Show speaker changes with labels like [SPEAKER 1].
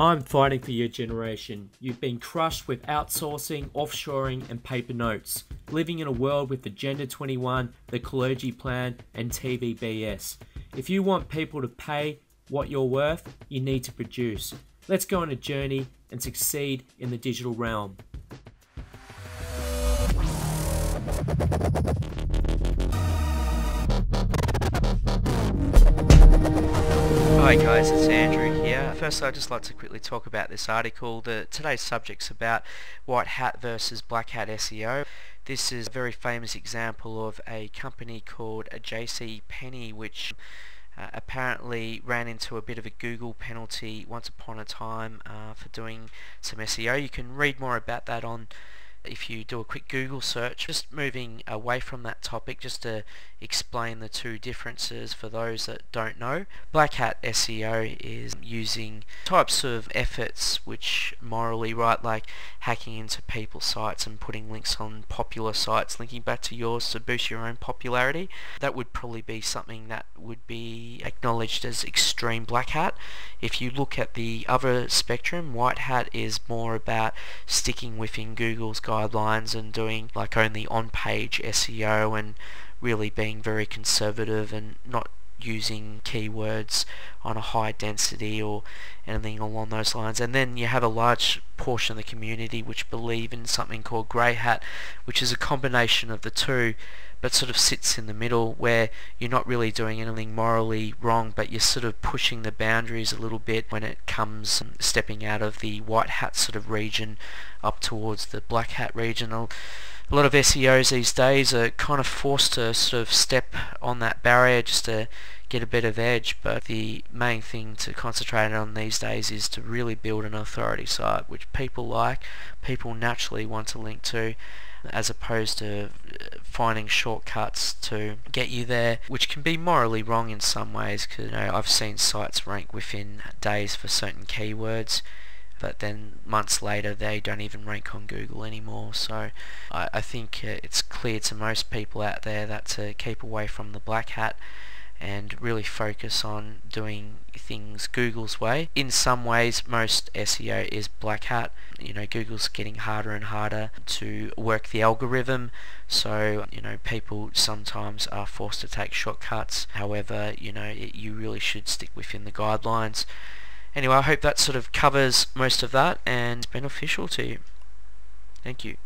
[SPEAKER 1] I'm fighting for your generation. You've been crushed with outsourcing, offshoring, and paper notes. Living in a world with Agenda 21, the Clergy Plan, and TVBS. If you want people to pay what you're worth, you need to produce. Let's go on a journey and succeed in the digital realm.
[SPEAKER 2] Hi guys, it's Andrew here. First, I'd just like to quickly talk about this article. Today's subject's about white hat versus black hat SEO. This is a very famous example of a company called JC Penney, which apparently ran into a bit of a Google penalty once upon a time for doing some SEO. You can read more about that on if you do a quick Google search. Just moving away from that topic, just to explain the two differences for those that don't know. Black hat SEO is using types of efforts which morally right, like hacking into people's sites and putting links on popular sites, linking back to yours to boost your own popularity. That would probably be something that would be acknowledged as extreme black hat. If you look at the other spectrum, white hat is more about sticking within Google's guidelines and doing like only on-page SEO and really being very conservative and not using keywords on a high density or anything along those lines. And then you have a large portion of the community which believe in something called grey hat, which is a combination of the two, but sort of sits in the middle, where you're not really doing anything morally wrong, but you're sort of pushing the boundaries a little bit when it comes stepping out of the white hat sort of region up towards the black hat region. A lot of SEOs these days are kind of forced to sort of step on that barrier just to get a bit of edge, but the main thing to concentrate on these days is to really build an authority site which people like, people naturally want to link to, as opposed to finding shortcuts to get you there, which can be morally wrong in some ways, because I've seen sites rank within days for certain keywords, but then months later they don't even rank on Google anymore. So I think it's clear to most people out there that to keep away from the black hat and really focus on doing things Google's way. In some ways, most SEO is black hat. Google's getting harder and harder to work the algorithm, so people sometimes are forced to take shortcuts. However, you really should stick within the guidelines. Anyway, I hope that sort of covers most of that and is beneficial to you. Thank you.